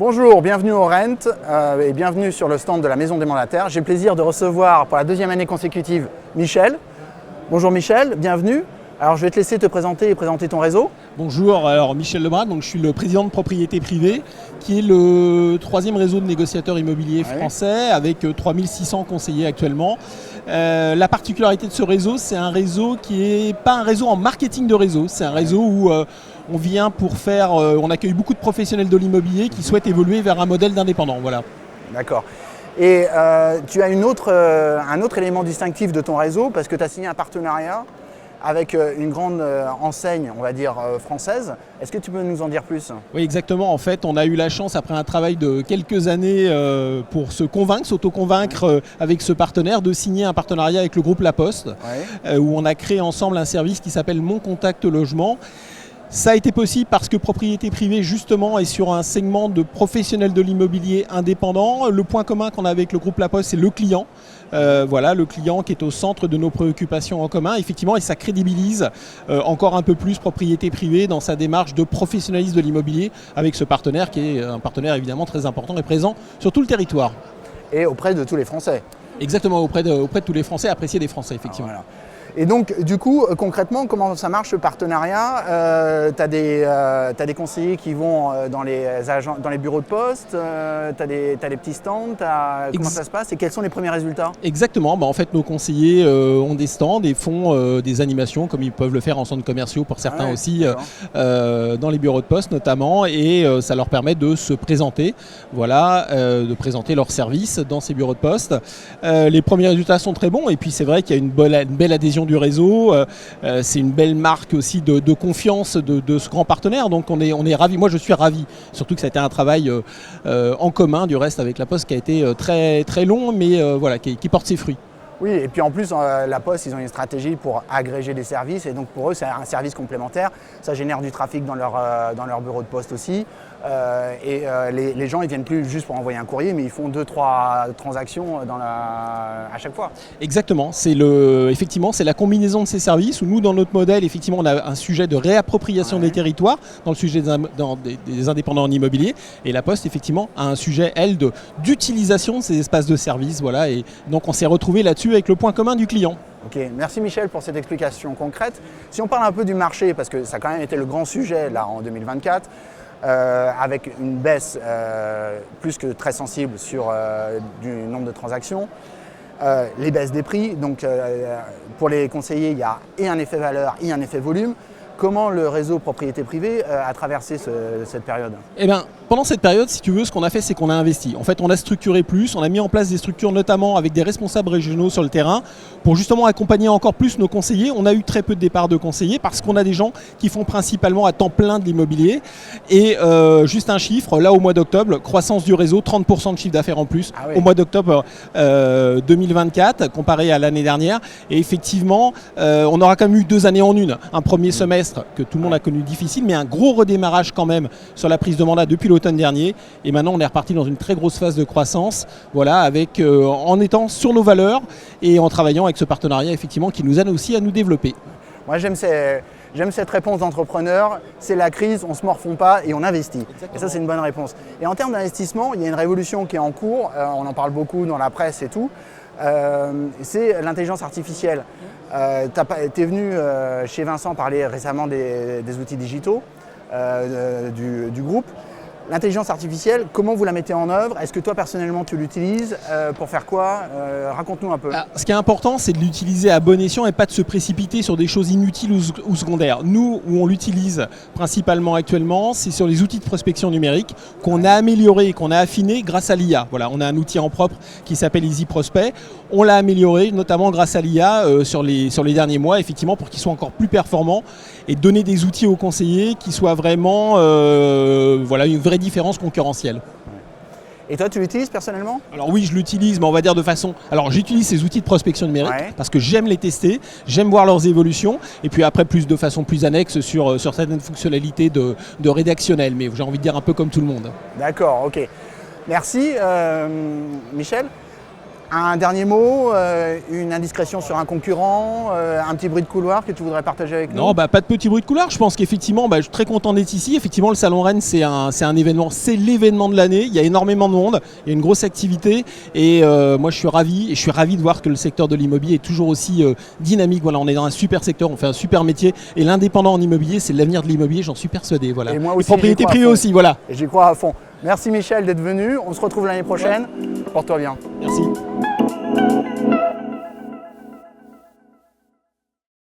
Bonjour, bienvenue au Rent et bienvenue sur le stand de la Maison des Mandataires. J'ai le plaisir de recevoir pour la deuxième année consécutive Michel. Bonjour Michel, bienvenue. Alors je vais te laisser te présenter et présenter ton réseau. Bonjour, alors Michel Lebrun, donc je suis le président de Propriété Privée, qui est le troisième réseau de négociateurs immobiliers français avec 3600 conseillers actuellement. La particularité de ce réseau, c'est un réseau qui n'est pas un réseau en marketing de réseau, c'est un réseau où on vient pour faire, on accueille beaucoup de professionnels de l'immobilier qui souhaitent évoluer vers un modèle d'indépendant. Voilà. D'accord. Et tu as un autre élément distinctif de ton réseau parce que tu as signé un partenariat avec une grande enseigne, on va dire, française. Est-ce que tu peux nous en dire plus ? Oui, exactement. En fait, on a eu la chance, après un travail de quelques années pour s'auto-convaincre avec ce partenaire, de signer un partenariat avec le groupe La Poste, où on a créé ensemble un service qui s'appelle Mon Contact Logement. Ça a été possible parce que Propriété Privée, justement, est sur un segment de professionnels de l'immobilier indépendant. Le point commun qu'on a avec le groupe La Poste, c'est le client. Voilà, le client qui est au centre de nos préoccupations en commun, effectivement, et ça crédibilise encore un peu plus Propriété Privée dans sa démarche de professionnalisme de l'immobilier avec ce partenaire qui est un partenaire évidemment très important et présent sur tout le territoire. Et auprès de tous les Français. Exactement, auprès de tous les Français, appréciés des Français, effectivement. Ah, voilà. Et donc, du coup, concrètement, comment ça marche ce partenariat ? Tu as des conseillers qui vont dans les bureaux de poste, tu as les petits stands, comment ça se passe et quels sont les premiers résultats ? Exactement, en fait nos conseillers ont des stands et font des animations comme ils peuvent le faire en centres commerciaux pour certains aussi, dans les bureaux de poste notamment, et ça leur permet de se présenter, voilà, de présenter leurs services dans ces bureaux de poste. Les premiers résultats sont très bons et puis c'est vrai qu'il y a une belle adhésion du réseau, c'est une belle marque aussi de confiance de ce grand partenaire, donc on est ravis, moi je suis ravi, surtout que ça a été un travail en commun du reste avec La Poste qui a été très, très long mais voilà, qui porte ses fruits. Oui, et puis en plus, La Poste, ils ont une stratégie pour agréger des services et donc pour eux, c'est un service complémentaire. Ça génère du trafic dans leur bureau de poste aussi. Les gens, ils viennent plus juste pour envoyer un courrier, mais ils font 2-3 transactions à chaque fois. Exactement, effectivement, c'est la combinaison de ces services où nous, dans notre modèle, effectivement, on a un sujet de réappropriation des territoires dans le sujet des indépendants en immobilier. Et La Poste, effectivement, a un sujet, elle, d'utilisation de ces espaces de service. Voilà, et donc, on s'est retrouvé là-dessus avec le point commun du client. Ok, merci Michel pour cette explication concrète. Si on parle un peu du marché, parce que ça a quand même été le grand sujet là en 2024, avec une baisse plus que très sensible du nombre de transactions, les baisses des prix, donc pour les conseillers, il y a et un effet valeur et un effet volume. Comment le réseau Propriété Privée a traversé cette période ? Eh bien, pendant cette période, si tu veux, ce qu'on a fait, c'est qu'on a investi. En fait, on a structuré plus, on a mis en place des structures notamment avec des responsables régionaux sur le terrain pour justement accompagner encore plus nos conseillers. On a eu très peu de départs de conseillers parce qu'on a des gens qui font principalement à temps plein de l'immobilier. Et juste un chiffre, là au mois d'octobre, croissance du réseau, 30% de chiffre d'affaires en plus au mois d'octobre 2024 comparé à l'année dernière. Et effectivement, on aura quand même eu 2 années en une. Un premier semestre que tout le monde a connu difficile, mais un gros redémarrage quand même sur la prise de mandat depuis l'automne dernier. Et maintenant, on est reparti dans une très grosse phase de croissance, voilà, avec, en étant sur nos valeurs et en travaillant avec ce partenariat, effectivement, qui nous aide aussi à nous développer. Moi, j'aime cette réponse d'entrepreneur, c'est la crise, on ne se morfond pas et on investit. Exactement. Et ça, c'est une bonne réponse. Et en termes d'investissement, il y a une révolution qui est en cours, on en parle beaucoup dans la presse et tout, c'est l'intelligence artificielle. Tu es venu chez Vincent parler récemment des outils digitaux du groupe. L'intelligence artificielle, comment vous la mettez en œuvre ? Est-ce que toi personnellement tu l'utilises ? Pour faire quoi ? Raconte-nous un peu. Alors, ce qui est important, c'est de l'utiliser à bon escient et pas de se précipiter sur des choses inutiles ou secondaires. Nous, où on l'utilise principalement actuellement, c'est sur les outils de prospection numérique qu'on a amélioré et qu'on a affiné grâce à l'IA. Voilà, on a un outil en propre qui s'appelle Easy Prospect. On l'a amélioré notamment grâce à l'IA sur les derniers mois, effectivement, pour qu'il soit encore plus performant et donner des outils aux conseillers qui soient vraiment voilà, une vraie différence concurrentielle. Et toi, tu l'utilises personnellement ? Alors oui, je l'utilise, mais on va dire de façon... Alors j'utilise ces outils de prospection numérique parce que j'aime les tester, j'aime voir leurs évolutions, et puis après, de façon plus annexe sur certaines fonctionnalités de rédactionnel, mais j'ai envie de dire un peu comme tout le monde. D'accord, ok. Merci Michel. Un dernier mot, une indiscrétion sur un concurrent, un petit bruit de couloir que tu voudrais partager avec nous? Non, pas de petit bruit de couloir. Je pense qu'effectivement, je suis très content d'être ici. Effectivement, le Salon Rennes, c'est un événement, c'est l'événement de l'année. Il y a énormément de monde, il y a une grosse activité. Et moi, je suis ravi de voir que le secteur de l'immobilier est toujours aussi dynamique. Voilà, on est dans un super secteur, on fait un super métier. Et l'indépendant en immobilier, c'est l'avenir de l'immobilier, j'en suis persuadé. Voilà. Et moi aussi, propriété privée aussi, voilà. Et j'y crois à fond. Merci Michel d'être venu. On se retrouve l'année prochaine. Porte-toi bien. Merci.